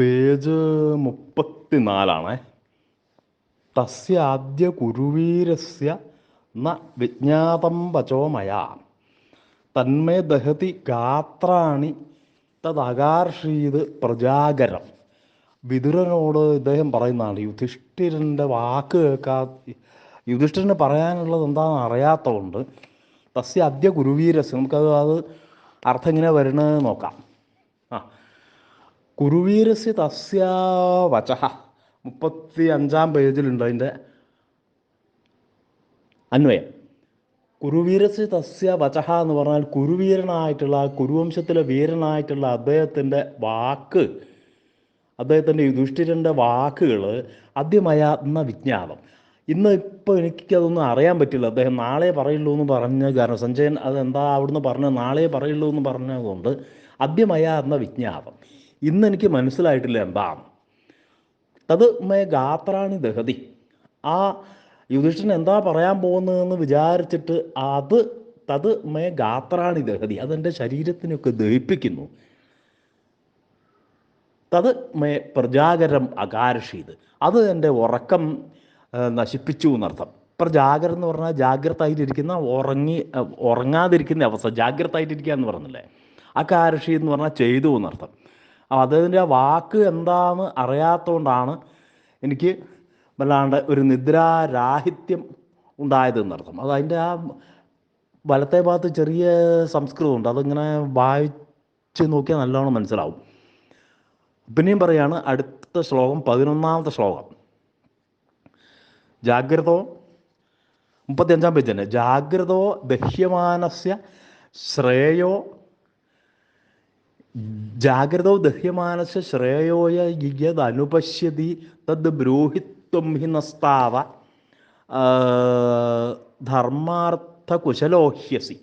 Page 34 തസ്യ ആദ്യ കുരുവീരസ്യ ന വിജ്ഞാതം വചോ മയാ തന്മേ ദഹതി ഗാത്രാണി തദകാർഷീത് പ്രജാഗരം. വിതുരനോട് ഇദ്ദേഹം പറയുന്നതാണ്, യുധിഷ്ഠിരൻ്റെ വാക്ക് യുധിഷ്ഠിരന് പറയാനുള്ളത് എന്താണെന്ന് അറിയാത്തതുകൊണ്ട് തസ്യ അദ്യ കുരുവീരസ്യ, നമുക്കത് അർത്ഥം ഇങ്ങനെ വരുന്നത് നോക്കാം. കുരുവീരസ്യ തസ്യ വചഃ 35 പേജിലുണ്ട് അതിൻ്റെ അന്വയം. കുരുവീരസ്യ തസ്യ വചഃ എന്ന് പറഞ്ഞാൽ കുരുവീരനായിട്ടുള്ള, കുരുവംശത്തിലെ വീരനായിട്ടുള്ള അദ്ദേഹത്തിൻ്റെ വാക്ക്, അദ്ദേഹത്തിൻ്റെ യുധിഷ്ഠിരൻ്റെ വാക്കുകൾ ആദ്യമയ എന്ന വിജ്ഞാനം. ഇപ്പോൾ എനിക്കതൊന്നും അറിയാൻ പറ്റില്ല. അദ്ദേഹം നാളെ പറയുള്ളൂ എന്ന് പറഞ്ഞ കാരണം, സഞ്ജയൻ അതെന്താ അവിടുന്ന് പറഞ്ഞത്, നാളെ പറയുള്ളൂ എന്ന് പറഞ്ഞതുകൊണ്ട് ആദ്യമയ എന്ന വിജ്ഞാനം ഇന്നെനിക്ക് മനസ്സിലായിട്ടില്ല എന്താണ്. തത് മേ ഗാത്രാണി ദഹതി, ആ യുധിഷ്ഠിരൻ എന്താ പറയാൻ പോകുന്നതെന്ന് വിചാരിച്ചിട്ട് തത് മേ ഗാത്രാണി ദഹതി, അതെൻ്റെ ശരീരത്തിനൊക്കെ ദഹിപ്പിക്കുന്നു. തത് മേ പ്രജാഗരം അകാർഷീത്, അത് എൻ്റെ ഉറക്കം നശിപ്പിച്ചു എന്നർത്ഥം. പ്രജാഗരം എന്ന് പറഞ്ഞാൽ ജാഗ്രത ആയിട്ടിരിക്കുന്ന, ഉറങ്ങാതിരിക്കുന്ന അവസ്ഥ, ജാഗ്രത ആയിട്ടിരിക്കുക എന്ന് പറഞ്ഞില്ലേ. അകാർഷി എന്ന് പറഞ്ഞാൽ ചെയ്തു എന്നർത്ഥം. അദ്ദേഹത്തിൻ്റെ ആ വാക്ക് എന്താണെന്ന് അറിയാത്തതുകൊണ്ടാണ് എനിക്ക് വല്ലാണ്ട് ഒരു നിദ്രാരാഹിത്യം ഉണ്ടായതെന്നർത്ഥം. അതിൻ്റെ ആ വലത്തെ ഭാഗത്ത് ചെറിയ സംസ്കൃതമുണ്ട്, അതിങ്ങനെ വായിച്ച് നോക്കിയാൽ നല്ലോണം മനസ്സിലാവും. പിന്നെയും പറയാണ് അടുത്ത ശ്ലോകം, 11ാമത്തെ ശ്ലോകം. ജാഗ്രതോ 35 പേജ് തന്നെ. ജാഗ്രതോ ദഹ്യമാനസ്യ ശ്രേയോ, ജാഗ്രതോ ദഹ്യമാനസ്യ ശ്രേയോയ യദനുപശ്യതി തദ് ബ്രൂഹിത്വം ഹി നസ്താവ ധർമാർത്ഥകുശലോഹ്യസി.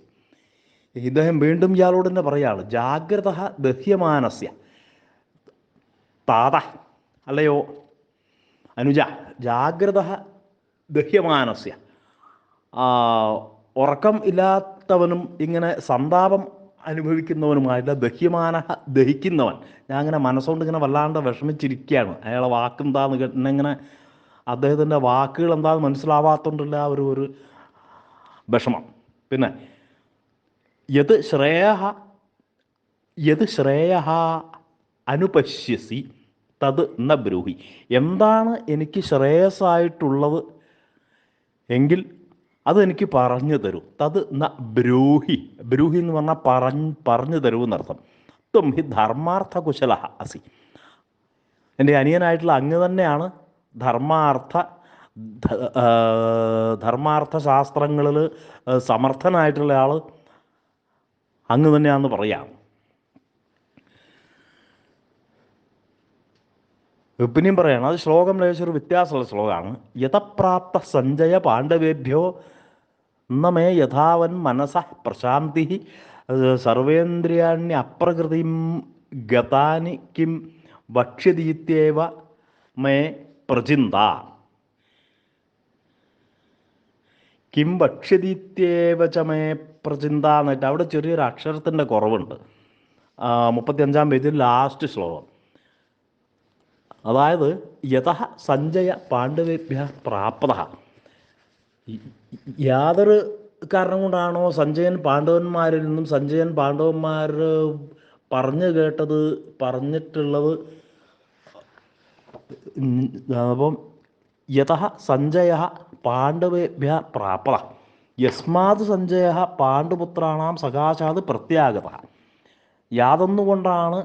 ഇദ്ദേഹം വീണ്ടും ഇയാളോട് തന്നെ പറയാണ്, ജാഗ്രത ദഹ്യമാനസ്യ, താത അല്ലയോ അനുജ, ജാഗ്രത ദഹ്യമാനസ്യ, ഉറക്കം ഇല്ലാത്തവനും ഇങ്ങനെ സന്താപം അനുഭവിക്കുന്നവനുമായില്ല, ദഹ്യമാന ദഹിക്കുന്നവൻ. ഞാൻ അങ്ങനെ മനസ്സുകൊണ്ട് ഇങ്ങനെ വല്ലാണ്ട് വിഷമിച്ചിരിക്കുകയാണ്. അയാളെ വാക്കെന്താന്ന് കേട്ടിങ്ങനെ, അദ്ദേഹത്തിൻ്റെ വാക്കുകൾ എന്താണെന്ന് മനസ്സിലാവാത്തതുകൊണ്ടില്ല ഒരു വിഷമം. പിന്നെ യത് ശ്രേയ അനുപശ്യസി തത് ന ബ്രൂഹി, എന്താണ് എനിക്ക് ശ്രേയസ്സായിട്ടുള്ളത് എങ്കിൽ അതെനിക്ക് പറഞ്ഞു തരൂ. തത് ന ബ്രൂഹി, ബ്രൂഹി എന്ന് പറഞ്ഞാൽ പറഞ്ഞു തരൂ എന്നർത്ഥം. ത്വം ഹി ധർമാർത്ഥ കുശല അസി, എൻ്റെ അനിയനായിട്ടുള്ള അങ്ങ് തന്നെയാണ് ധർമാർത്ഥ ശാസ്ത്രങ്ങളിൽ സമർത്ഥനായിട്ടുള്ള ആൾ അങ്ങ് തന്നെയാണെന്ന് പറയാം. പിന്നെയും പറയാണ്, അത് ശ്ലോകം ലേശൊരു വ്യത്യാസമുള്ള ശ്ലോകമാണ്. യഥപ്രാപ്ത സഞ്ജയ പാണ്ഡവേഭ്യോ നമേ യഥാവൻ മനസഃ പ്രശാന്തി സർവേന്ദ്രിയാണി അപ്രകൃതിം ഗതാനി കിം വക്ഷ്യതീത്യേവ മേ പ്രചിന്ത. കിം വക്ഷ്യതീത്യേവ ച മേ പ്രചിന്ത എന്നിട്ട് അവിടെ ചെറിയൊരു അക്ഷരത്തിൻ്റെ കുറവുണ്ട്. 35 പേജിൽ ലാസ്റ്റ് ശ്ലോകം. അതായത് യതഃ സഞ്ജയ പാണ്ഡവേഭ്യ പ്രാപ്ത, യാതൊരു കാരണം കൊണ്ടാണോ സഞ്ജയൻ പാണ്ഡവന്മാരിൽ നിന്നും, സഞ്ജയൻ പാണ്ഡവന്മാർ പറഞ്ഞിട്ടുള്ളത്, അപ്പം യതഃ സഞ്ജയ പാണ്ഡവേഭ്യ പ്രാപ്ത യസ്മാത് സഞ്ജയ പാണ്ഡുപുത്രാണാം സകാശാത് പ്രത്യാഗത, യാതൊന്നുകൊണ്ടാണ്,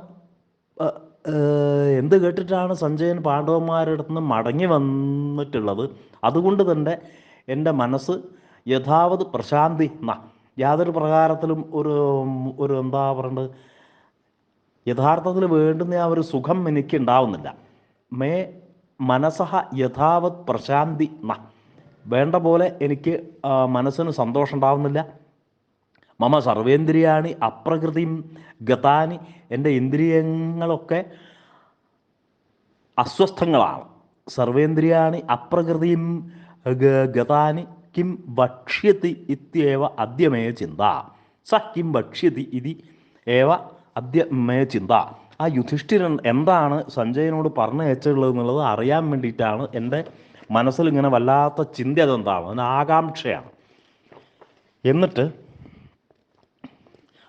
എന്ത് കേട്ടിട്ടാണ് സഞ്ജയൻ പാണ്ഡവന്മാരുടെ അടുത്ത് നിന്ന് മടങ്ങി വന്നിട്ടുള്ളത്, അതുകൊണ്ട് തന്നെ എൻ്റെ മനസ്സ് യഥാവത് പ്രശാന്തി യാതൊരു പ്രകാരത്തിലും ഒരു എന്താ പറയേണ്ടത്, യഥാർത്ഥത്തിൽ വേണ്ടുന്ന ആ ഒരു സുഖം എനിക്ക് ഉണ്ടാവുന്നില്ല. മേ മനസ്സഹ യഥാവത് പ്രശാന്തി വേണ്ട പോലെ എനിക്ക് മനസ്സിന് സന്തോഷം ഉണ്ടാവുന്നില്ല. മമ സർവേന്ദ്രിയാണി അപ്രകൃതിം ഗതാനി, എൻ്റെ ഇന്ദ്രിയങ്ങളൊക്കെ അസ്വസ്ഥങ്ങളാണ്. സർവേന്ദ്രിയാണി അപ്രകൃതിം ഗതാനി കിം വക്ഷ്യതി ഇത്യവ അദ്യ മേ ചിന്ത. സ കിം വക്ഷ്യതി ഇതി ഏവ അദ്യ മേ ചിന്ത. ആ യുധിഷ്ഠിരൻ എന്താണ് സഞ്ജയനോട് പറഞ്ഞു വെച്ചുള്ളത് എന്നുള്ളത് അറിയാൻ വേണ്ടിയിട്ടാണ് എൻ്റെ മനസ്സിൽ ഇങ്ങനെ വല്ലാത്ത ചിന്ത. അതെന്താണ്? അതിന് ആകാംക്ഷയാണ്. എന്നിട്ട്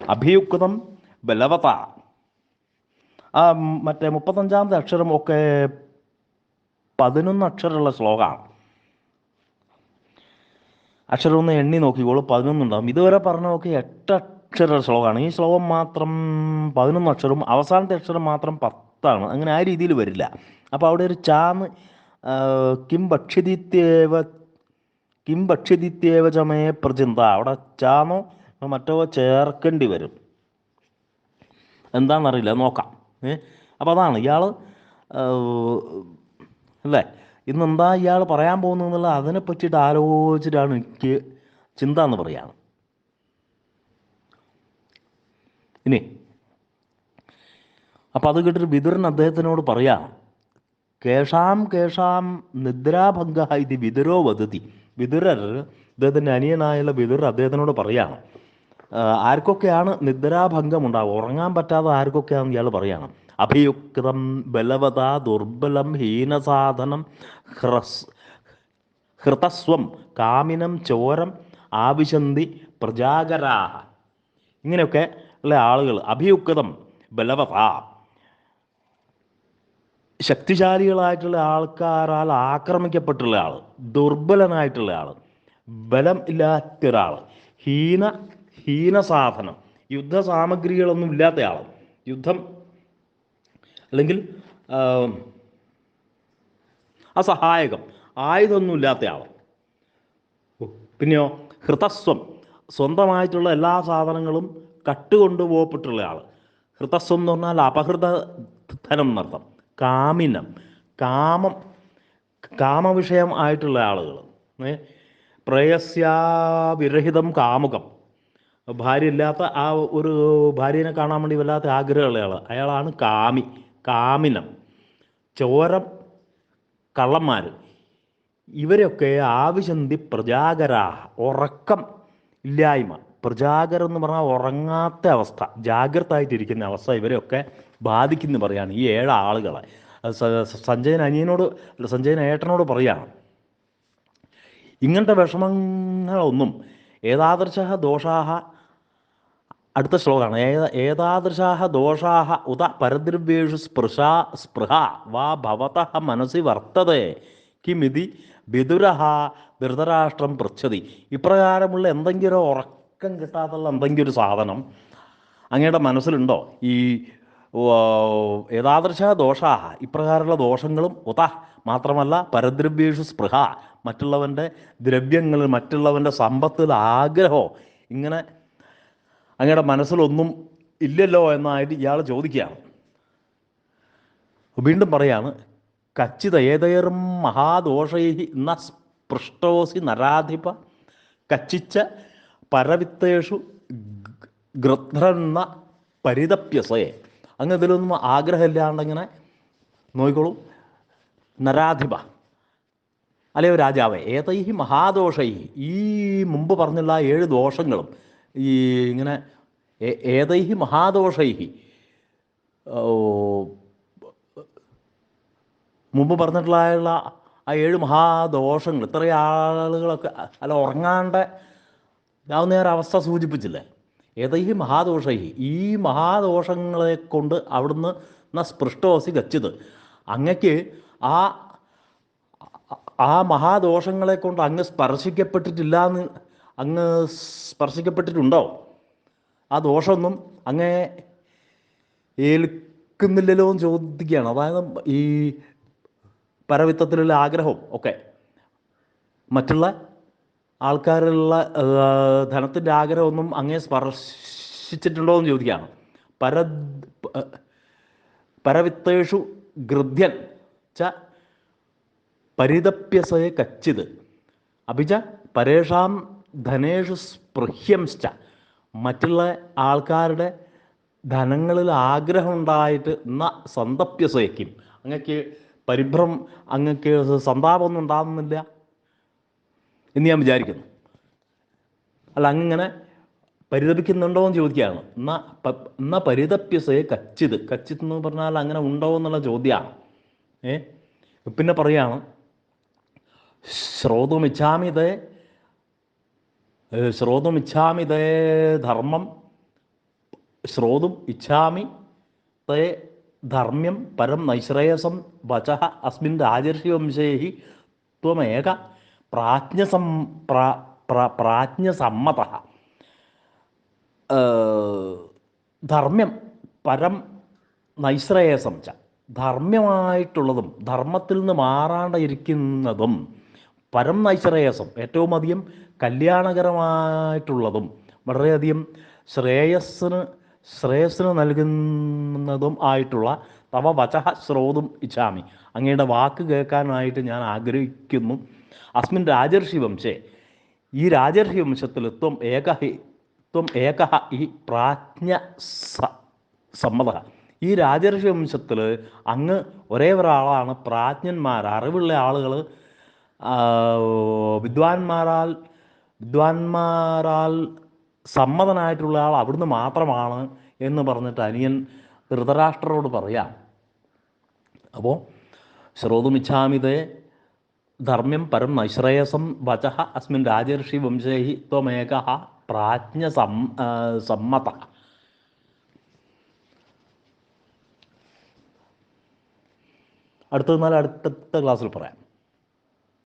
അഭിയുക്തം ബലവത, ആ മറ്റേ 35-ാമത്തെ അക്ഷരം ഒക്കെ 11 അക്ഷരമുള്ള ശ്ലോകമാണ്. അക്ഷരം ഒന്ന് എണ്ണി നോക്കിക്കോളൂ, 11 ഉണ്ടാകും. ഇതുവരെ പറഞ്ഞ നോക്കി 8 അക്ഷര ശ്ലോകമാണ്. ഈ ശ്ലോകം മാത്രം 11 അക്ഷരവും അവസാനത്തെ അക്ഷരം മാത്രം 10ആണ്. അങ്ങനെ ആ രീതിയിൽ വരില്ല. അപ്പോൾ അവിടെ ഒരു ചാന്ന് കിം ഭക്ഷ്യദിത്യേവ ചമേ പ്രചിന്ത, അവിടെ ചാന്നോ മറ്റോ ചേർക്കേണ്ടി വരും. എന്താണെന്നറിയില്ല, നോക്കാം. അപ്പോൾ അതാണ് ഇയാൾ അല്ലേ, ഇന്നെന്താ ഇയാൾ പറയാൻ പോകുന്നതെന്നുള്ള അതിനെ പറ്റിയിട്ട് ആലോചിച്ചിട്ടാണ് എനിക്ക് ചിന്ത എന്ന് പറയുകയാണ്. ഇനി അപ്പം അത് കേട്ടിട്ട് വിതുരൻ അദ്ദേഹത്തിനോട് പറയാം, കേഷാം നിദ്രാഭംഗ ഇത് വിതുരോ വദതി. വിതുരർ, അദ്ദേഹത്തിൻ്റെ അനിയനായുള്ള വിതുരർ അദ്ദേഹത്തിനോട് പറയാണ്, ആർക്കൊക്കെയാണ് നിദ്രാഭംഗം ഉണ്ടാവുക, ഉറങ്ങാൻ പറ്റാതെ ആർക്കൊക്കെയാണെന്ന് ഇയാൾ പറയാണ്. അഭിയുക്തം ബലവത ദുർബലം ഹീനസാധനം ഹൃതസ്വം കാമിനം ചോരം ആവിശന്തി പ്രജാകരാഹ. ഇങ്ങനെയൊക്കെ ഉള്ള ആളുകൾ. അഭിയുക്തം ബലവത, ശക്തിശാലികളായിട്ടുള്ള ആൾക്കാരാൽ ആക്രമിക്കപ്പെട്ടുള്ള ആൾ. ദുർബലനായിട്ടുള്ള ആൾ, ബലം ഇല്ലാത്ത ഒരാൾ. ഹീനസാധനം, യുദ്ധസാമഗ്രികളൊന്നും ഇല്ലാത്ത ആൾ, യുദ്ധം അല്ലെങ്കിൽ അസഹായകം, ആയുധമൊന്നും ഇല്ലാത്ത ആൾ. പിന്നെയോ ഹൃതസ്വം, സ്വന്തമായിട്ടുള്ള എല്ലാ സാധനങ്ങളും കട്ടുകൊണ്ടുപോകപ്പെട്ടുള്ള ആൾ. ഹൃതസ്വം എന്ന് പറഞ്ഞാൽ അപഹൃത ധനം എന്നർത്ഥം. കാമിനം, കാമവിഷയം ആയിട്ടുള്ള ആളുകൾ. പ്രേയസ്യാവിരഹിതം കാമുകം, ഭാര്യ ഇല്ലാത്ത ആ ഒരു ഭാര്യനെ കാണാൻ വേണ്ടി വല്ലാത്ത ആഗ്രഹമുള്ള ആൾ, അയാളാണ് കാമിനം. ചോരം, കള്ളന്മാർ. ഇവരൊക്കെ ആവിശന്തി പ്രജാകരാ, ഉറക്കം ഇല്ലായ്മ. പ്രജാകരം എന്ന് പറഞ്ഞാൽ ഉറങ്ങാത്ത അവസ്ഥ, ജാഗ്രത ആയിട്ടിരിക്കുന്ന അവസ്ഥ ഇവരെയൊക്കെ ബാധിക്കുന്നു പറയാണ് ഈ 7 ആളുകളെ. സഞ്ജയൻ ഏട്ടനോട് പറയാണ്, ഇങ്ങനത്തെ വിഷമങ്ങളൊന്നും ഏതാദൃശ ദോഷാഹ, അടുത്ത ശ്ലോകമാണ്, ഏതാദൃശാഹ ദോഷാഹ ഉദ പരദ്രവ്യേഷു സ്പൃഹ വാ ഭവതഃ മനസ്സി വർത്തതേ കിമിതി വിതുരഹ ധൃതരാഷ്ട്രം പൃച്ഛതി. ഇപ്രകാരമുള്ള എന്തെങ്കിലും ഉറക്കം കിട്ടാത്തുള്ള എന്തെങ്കിലും ഒരു സാധനം അങ്ങയുടെ മനസ്സിലുണ്ടോ? ഈ ഏതാദൃശ ദോഷാഹ, ഇപ്രകാരമുള്ള ദോഷങ്ങളും ഉത, മാത്രമല്ല പരദ്രവ്യേഷു സ്പൃഹ, മറ്റുള്ളവൻ്റെ ദ്രവ്യങ്ങൾ, മറ്റുള്ളവൻ്റെ സമ്പത്തിൽ ആഗ്രഹമോ ഇങ്ങനെ അങ്ങയുടെ മനസ്സിലൊന്നും ഇല്ലല്ലോ എന്നായിട്ട് ഇയാൾ ചോദിക്കുകയാണ്. വീണ്ടും പറയാണ്, കച്ചിത ഏതേറും മഹാദോഷൈ ന സ്പൃഷ്ടോസി നരാധിപ കച്ചിച്ച പരവിത്തേഷു ഗൃധ്രന്ന പരിതപ്യസേ. അങ്ങ് ഇതിലൊന്നും ആഗ്രഹമില്ലാണ്ടിങ്ങനെ നോക്കിക്കോളൂ. നരാധിപ അല്ലയോ രാജാവേ, ഏതൈഹി മഹാദോഷൈ, ഈ മുമ്പ് പറഞ്ഞുള്ള 7 ദോഷങ്ങളും ഈ ഇങ്ങനെ ഏതൈഹി മഹാദോഷൈഹി, മുമ്പ് പറഞ്ഞിട്ടുള്ള ആ 7 മഹാദോഷങ്ങൾ, ഇത്രയും ആളുകളൊക്കെ അല്ല ഉറങ്ങാണ്ട് ആവുന്ന അവസ്ഥ സൂചിപ്പിച്ചില്ലേ. ഏതൈഹി മഹാദോഷൈഹി, ഈ മഹാദോഷങ്ങളെ കൊണ്ട് അവിടുന്ന് സ്പൃഷ്ടോസി ഗച്ഛിത്, അങ്ങക്ക് ആ മഹാദോഷങ്ങളെ കൊണ്ട് അങ്ങ് സ്പർശിക്കപ്പെട്ടിട്ടില്ല എന്ന്, അങ്ങ് സ്പർശിക്കപ്പെട്ടിട്ടുണ്ടോ? ആ ദോഷമൊന്നും അങ്ങേ ഏൽക്കുന്നില്ലല്ലോ എന്ന് ചോദിക്കുകയാണ്. അതായത് ഈ പരവിത്തത്തിലുള്ള ആഗ്രഹവും ഒക്കെ, മറ്റുള്ള ആൾക്കാരിലുള്ള ധനത്തിൻ്റെ ആഗ്രഹമൊന്നും അങ്ങേ സ്പർശിച്ചിട്ടുണ്ടോ എന്ന് ചോദിക്കുകയാണ്. പരവിത്തേഷു ഗൃധ്യൻ ച പരിതപ്യസയെ കച്ചിത് അഭിച പരേഷാം ധനേഷു സ്പൃഹ്യംശ്ച, മറ്റുള്ള ആൾക്കാരുടെ ധനങ്ങളിൽ ആഗ്രഹം ഉണ്ടായിട്ട് സന്തപ്യസയ്ക്കും, അങ്ങക്ക് അങ്ങക്ക് സന്താപമൊന്നും ഉണ്ടാകുന്നില്ല എന്ന് ഞാൻ വിചാരിക്കുന്നു. അല്ല, അങ്ങനെ പരിതപിക്കുന്നുണ്ടോ എന്ന് ചോദിക്കുകയാണ്. എന്നാ പരിതപ്യസേ കച്ചിത്. കച്ചിത് എന്ന് പറഞ്ഞാൽ അങ്ങനെ ഉണ്ടോ എന്നുള്ള ചോദ്യമാണ്. പിന്നെ പറയാണ് ശ്രോതുമിച്ഛാമിതേ ശ്രോതുമിച്ഛാമിതേ ധർമ്മം ശ്രോതും ഇച്ഛാമി തേ ധർമ്മ്യം പരം നൈശ്രേയസം വചഃ അസ്മിൻ രാജർഷിവംശേ ത്വമേക പ്രാജ്ഞസമ്മതഃ. ധർമ്മ്യം പരം നൈശ്രേയസം ച, ധർമ്മ്യമായിട്ടുള്ളതും ധർമ്മത്തിൽ നിന്ന് മാറാണ്ടിരിക്കുന്നതും, പരം നൈശ്രേയസം ഏറ്റവും അധികം കല്യാണകരമായിട്ടുള്ളതും വളരെയധികം ശ്രേയസ്സിന് നൽകുന്നതും ആയിട്ടുള്ള തവ വചഃ ശ്രോതും ഇച്ഛാമി, അങ്ങയുടെ വാക്ക് കേൾക്കാനായിട്ട് ഞാൻ ആഗ്രഹിക്കുന്നു. അസ്മിൻ രാജർഷി വംശേ, ഈ രാജർഷി വംശത്തിൽ ത്വം ഏകഃ ഈ പ്രാജ്ഞ സമ്മത, ഈ രാജർഷി വംശത്തിൽ അങ്ങ് ഒരേ ഒരാളാണ് പ്രാജ്ഞന്മാർ, അറിവുള്ള ആളുകൾ, വിദ്വാൻമാരാൽ സമ്മതനായിട്ടുള്ള ആൾ അവിടുന്ന് മാത്രമാണ് എന്ന് പറഞ്ഞിട്ട് അനിയൻ ധൃതരാഷ്ട്രരോട് പറയാം. അപ്പോൾ ശ്രോതുമിച്ഛാമിതേ ധർമ്മ്യം പരം നൈശ്രേയസം വചഃ അസ്മിൻ രാജർഷി വംശേ ത്വമേകഃ പ്രാജ്ഞ സമ്മത. അടുത്ത ക്ലാസ്സിൽ പറയാം.